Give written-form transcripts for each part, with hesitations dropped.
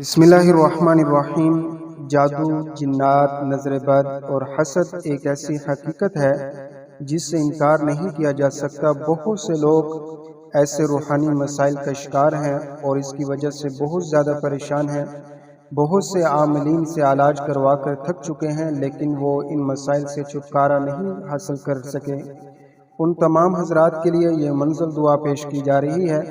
बिस्मिल्लाहिर्रहमानिर्रहीम। जादू, जिन्नात, नज़र बद और हसद एक ऐसी हकीकत है जिससे इनकार नहीं किया जा सकता। बहुत से लोग ऐसे रूहानी मसाइल का शिकार हैं और इसकी वजह से बहुत ज़्यादा परेशान हैं। बहुत से आमलीन से इलाज करवा कर थक चुके हैं, लेकिन वो इन मसाइल से छुटकारा नहीं हासिल कर सके। उन तमाम हजरात के लिए ये मंज़िल दुआ पेश की जा रही है।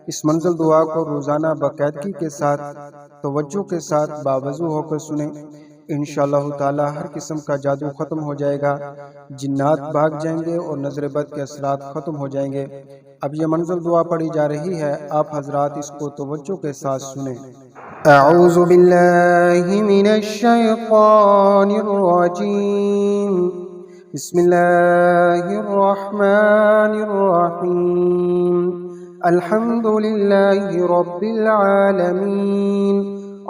इस मंज़िल दुआ को रोज़ाना बाकायदगी के साथ, तवज्जो के साथ बावजू होकर सुने। इंशाअल्लाह ताला हर किस्म का जादू ख़त्म हो जाएगा, जिन्नात भाग जाएंगे और नज़र बद के असरात ख़त्म हो जाएंगे। अब ये मंज़िल दुआ पढ़ी जा रही है, आप हजरात इसको तवज्जो के साथ सुने। अऊज़ु बिल्लाहि मिनश शैतानिर रजीम। बिस्मिल्लाहिर रहमानिर रहीम। अल्हम्दुलिल्लाहि रब्बिल आलमीन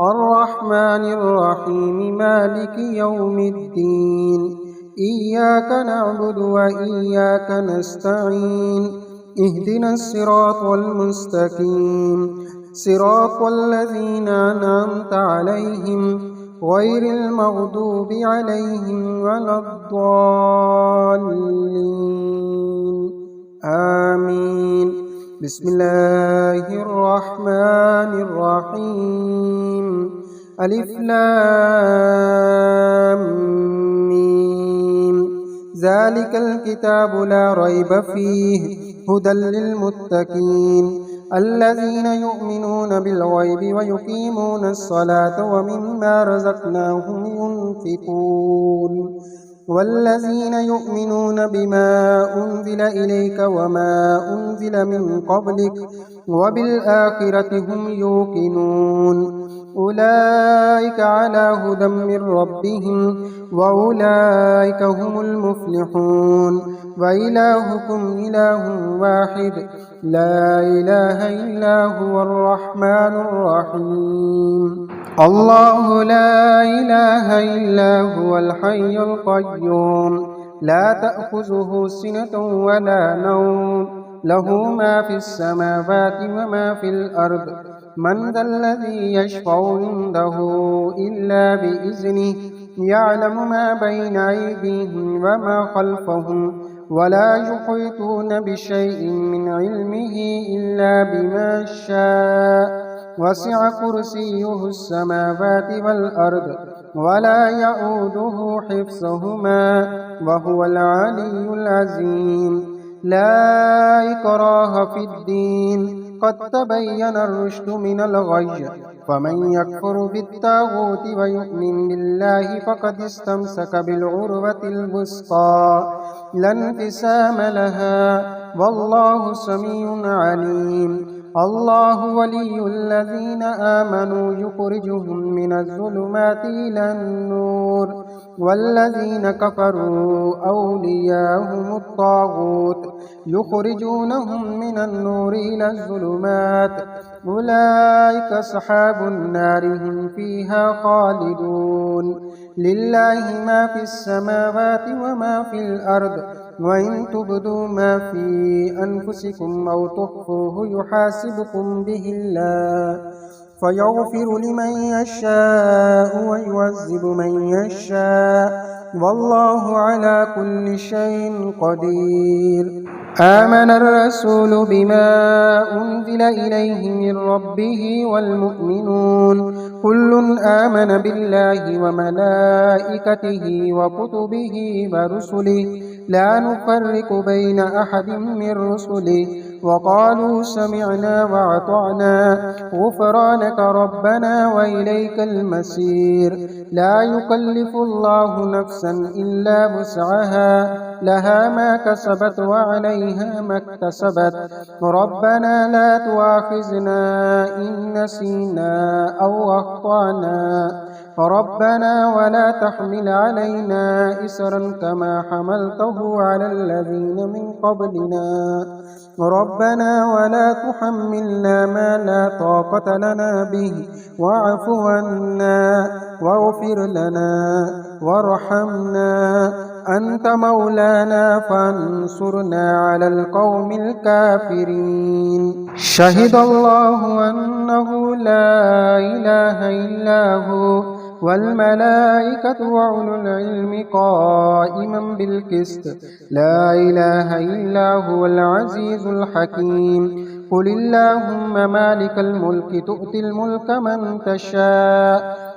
अर्रहमानिर रहीम मालिकि यौमिद्दीन इय्याका नअबुदु व इय्याका नस्तईन इहदिनस सिरातल मुस्तकीम सिरातल लज़ीना अनअमता अलैहिम गैरिल मग़दूबि अलैहिम वलद्दाल्लीन। आमीन। बिस्मिल्लाहिर्रहमानिर्रहीम। अलिफ लाम मीम। ज़ालिकल किताबु ला रैब फ़ीहि हुदल लिल्मुत्तक़ीन अल्लज़ीना युमिनून बिल ग़ैबि व युक़ीमूनस सलाता व मिम्मा रज़क़नाहुम युनफ़िक़ून वल्लज़ीन युमिनून बिमा उन्ज़िल इलैका वमा उन्ज़िल मिन क़ब्लिक व बिल आखिरति हुम यूक़िनून उलाइका अला हुदम मिर रब्बिहिम व उलाइका हुमुल मुफ़्लिहून व इलाहुकुम इलाहुन वाहिद ला इलाहा इल्ला हुवर रहमानुर रहीम। अल्लाहु ला इलाहा इल्ला हुवल हय्युल क़य्यूम ला तअख़ुज़ुहु सिनतुन व ला नौम लहू मा फ़िस समावाति व मा फ़िल अर्द मन ज़ल्लज़ी यशफ़अु इंदहु इल्ला बिइज़्निहि यअलमु मा बैन अयदीहिम व मा ख़ल्फ़हुम वला युहीतून बिशैइन मिन इल्मिहि इल्ला बिमा शाअ वसिअ कुर्सियुहुस समावाति वल अर्द वला यऊदुहु हिफ्ज़ुहुमा व हुवल अलिय्युल अज़ीम। ला इक्राहा फ़िद्दीन क़द तबय्यना अर्रुश्दु मिनल ग़य्य फ़मन यकफ़ुर बित्ताग़ूति व यु'मिन बिल्लाहि फ़क़द इस्तमसक बिलउर्वतिल वुस्क़ा ला इंफ़िसाम लहा वल्लाहु समीउन अलीम। अल्लाहु वलियुल्लज़ीना आमनू युख़रिजुहुम मिनज़्ज़ुलुमाति इलन नूर वल्लज़ीना कफ़रू औलियाहुमुत ताग़ूत युख़रिजूनहुम मिनन नूरि इलज़्ज़ुलुमात उलाइका अस्हाबुन नारि हुम फ़ीहा ख़ालिदून। लिल्लाहि मा फ़िस समावाति व मा फ़िल अर्द व इन तुब्दू मा फ़ी अनफुसिकुम औ तुख़्फ़ूहु युहासिबकुम बिहिल्लाह फ़यग़फ़िरु लिमन यशाअ व युअज़्ज़िबु मन यशाअ वल्लाहु अला कुल्लि शैइन क़दीर। आमनर रसूलु बिमा उन्ज़िल इलैहि मिर रब्बिहि वल मुअ्मिनून कुल्लुन आमन बिल्लाहि व मलाइकतिहि व कुतुबिहि व रुसुलिहि ला नुफ़र्रिक़ु बैन अहदिम मिर रुसुलिहि व क़ालू समिअना व अतअना ग़ुफ़रानक रब्बना व इलैकल मसीर। ला युकल्लिफ़ुल्लाहु नफ़्सन इल्ला वुस्अहा लहा मा कसबत व अलैहा मक्तसबत रब्बना ला तुआख़िज़ना इन नसीना औ अख़्तअना ربنا ولا تحمل علينا إسرا كما حملته على الذين من قبلنا ربنا ولا تحملنا ما لا طاقة لنا به واعف عنا واغفر لنا وارحمنا أنت مولانا فانصرنا على القوم الكافرين شهد الله أنه لا إله إلا هو والملائكة وأولو العلم قائما بالقسط لا إله إلا هو العزيز الحكيم قل اللهم مالك الملك تؤتي الملك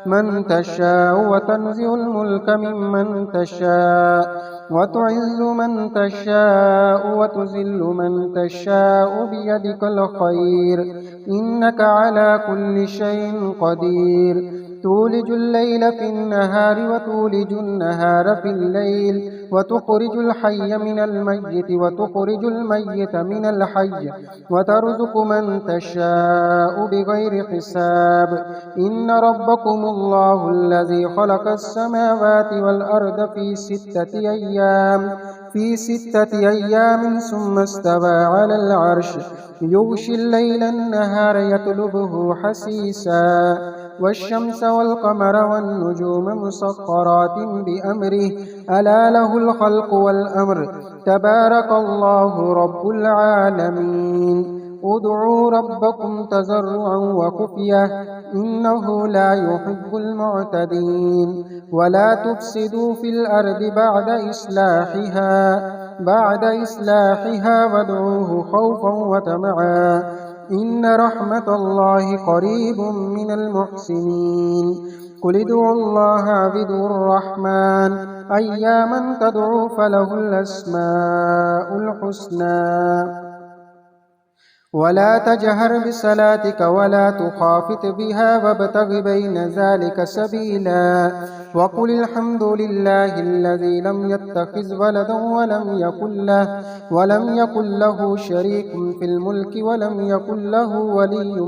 من تشاء وتنزع الملك ممن تشاء وتعز من تشاء وتذل من تشاء بيدك الخير إنك على كل شيء قدير تولج الليل في النهار وتولج النهار في الليل وتخرج الحي من الميت وتخرج الميت من الحي وترزق من تشاء بغير حساب إن ربكم الله الذي خلق السماوات والأرض في ستة أيام ثم استوى على العرش يغشي الليل النهار يطلبه حسيسا والشمس والقمر والنجوم مسخرات بأمره ألا له الخلق والأمر تبارك الله رب العالمين ادعوا ربكم تضرعا وخفية إنه لا يحب المعتدين ولا تفسدوا في الأرض بعد إصلاحها وادعوه خوفا وطمعا إن رحمة الله قريب من المحسنين قل ادعوا الله اعبدوا الرحمن أياما تدعوا فله الأسماء الحسنى ولا تجهر بصلاتك ولا تخافت بها وابتغ بين ذلك سبيلا وقل الحمد لله الذي لم يتخذ ولدا ولم يكن له شريك في الملك ولم يكن له ولي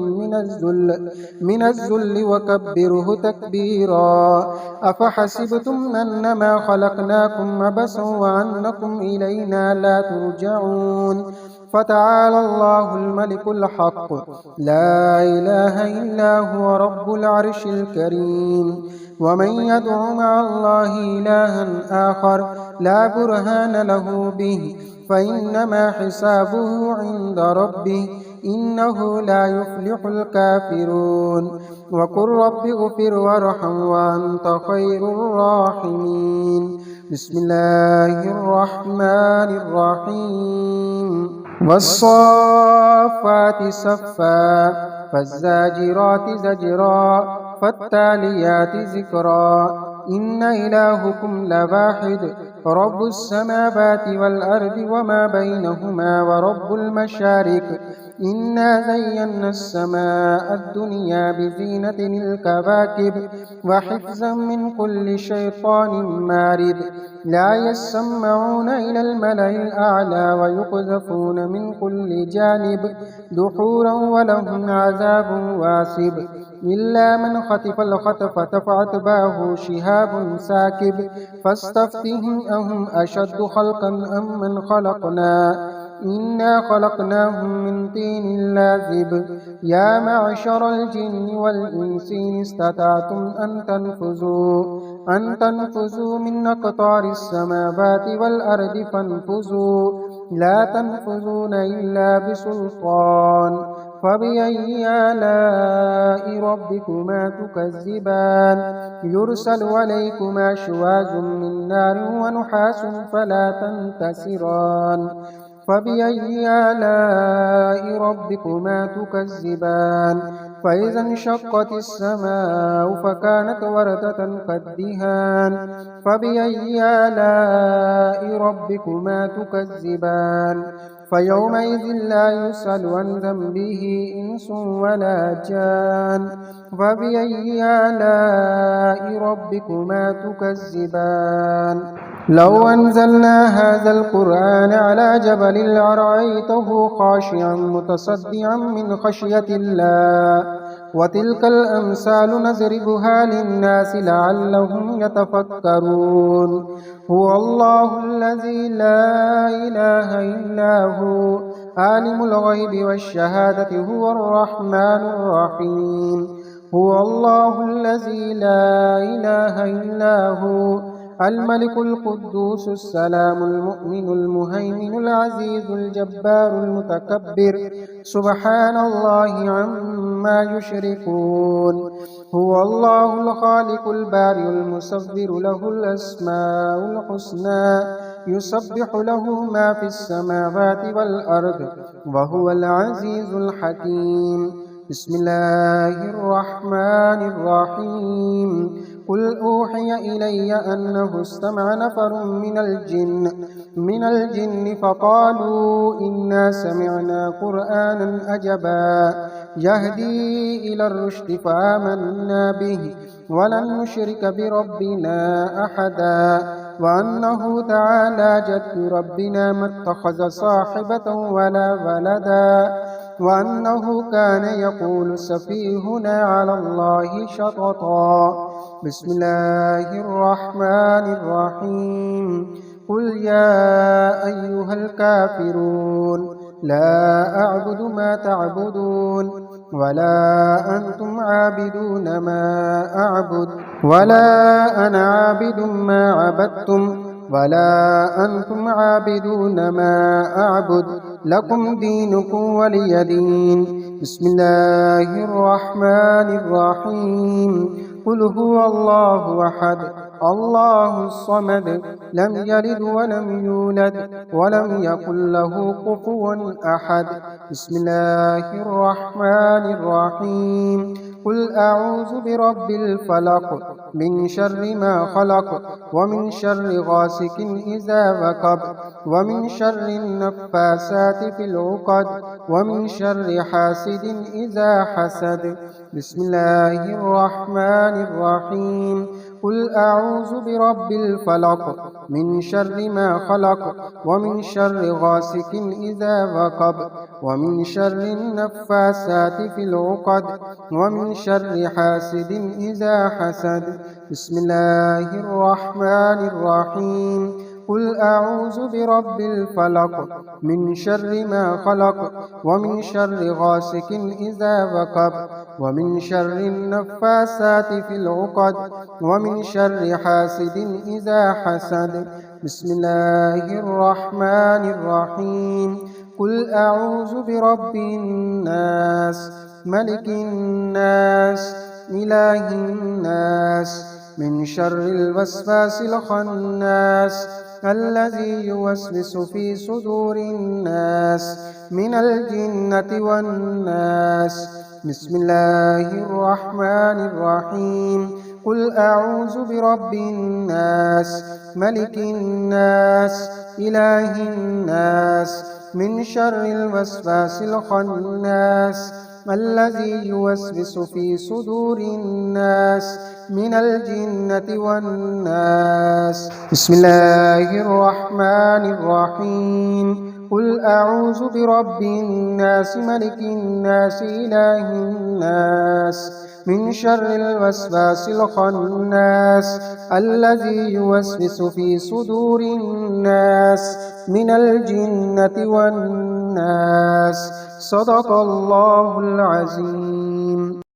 من الذل وكبره تكبيرا أفحسبتم أنما خلقناكم عبثا وأنكم إلينا لا ترجعون فتعالى الله الملك الحق لا إله إلا هو رب العرش الكريم ومن يدع مع الله إلها آخر لا برهان له به فإنما حسابه عند ربه إنه لا يفلح الكافرون وقل رب اغفر وارحم وأنت خير الراحمين بسم الله الرحمن الرحيم والصافات صفا فالزاجرات زجرا فالتاليات ذكرا إن إلهكم لواحد رب السماوات والأرض وما بينهما ورب المشارق إنا زينا السماء الدنيا بزينة الكواكب وحفظا من كل شيطان مارد لا يسمعون إلى الملأ الأعلى ويقذفون من كل جانب دحورا ولهم عذاب واسب إلا من خطف الخطفة فأتبعه شهاب ساكب فاستفتهم أهم أشد خلقا أم من خلقنا إنا خلقناهم من طين لازب يا معشر الجن والإنس إن استطعتم أن تنفذوا من أقطار السماوات والأرض فانفذوا لا تنفذون إلا بسلطان فبأي آلاء ربكما تكذبان يرسل عليكما شواظ من نار ونحاس فلا تنتصران فبأي آلاء ربكما تكذبان فإذا انشقت السماء فكانت وردة كالدهان فبأي آلاء ربكما تكذبان فيومئذ لا يسأل عن ذنبه إنس ولا جان فبأي آلاء ربكما تكذبان لو أنزلنا هذا القرآن على جبل لرأيته خاشعا متصدعا من خشية الله وتلك الأمثال نضربها للناس لعلهم يتفكرون هو الله الذي لا إله إلا هو عالم الغيب والشهادة هو الرحمن الرحيم هو الله الذي لا إله إلا هو الملك القدوس السلام المؤمن المهيمن العزيز الجبار المتكبر سبحان الله عما يشركون هو الله الخالق البارئ المصور له الأسماء الحسنى يسبح له ما في السماوات والأرض وهو العزيز الحكيم بسم الله الرحمن الرحيم قل أوحي إلي أنه استمع نفر من الجن فقالوا إنا سمعنا قرآنا عجبا يهدي إلى الرشد فآمنا به ولن نشرك بربنا أحدا وأنه تعالى جد ربنا ما اتخذ صاحبة ولا ولدا وأنه كان يقول سفيهنا على الله شططا بسم الله الرحمن الرحيم قل يا أيها الكافرون لا أعبد ما تعبدون ولا أنتم عابدون ما أعبد ولا أنا عابد ما عبدتم ولا أنتم عابدون ما أعبد لكم دينكم ولي دين بسم الله الرحمن الرحيم قل هو الله أحد الله الصمد لم يلد ولم يولد ولم يكن له كفوا أحد بسم الله الرحمن الرحيم قل أعوذ برب الفلق من شر ما خلق ومن شر غاسق إذا وقب ومن شر النفاسات في العقد ومن شر حاسد إذا حسد بسم الله الرحمن الرحيم قل أعوذ برب الفلق من شر ما خلق ومن شر غاسق إذا وقب ومن شر النفاسات في العقد ومن شر حاسد إذا حسد بسم الله الرحمن الرحيم قل أعوذ برب الفلق من شر ما خلق ومن شر غاسق إذا وقب ومن شر النفاسات في العقد ومن شر حاسد إذا حسد بسم الله الرحمن الرحيم قل أعوذ برب الناس ملك الناس إله الناس من شر الوسواس الخناس الذي يوسوس في صدور الناس من الجنة والناس بسم الله الرحمن الرحيم قل أعوذ برب الناس ملك الناس إله الناس من شر الوسواس الخناس الذي يوسوس في صدور الناس من الجنة والناس بسم الله الرحمن الرحيم قل أعوذ برب الناس ملك الناس إله الناس من شر الوسواس الخناس الذي يوسوس في صدور الناس من الجنة والناس صدق الله العظيم.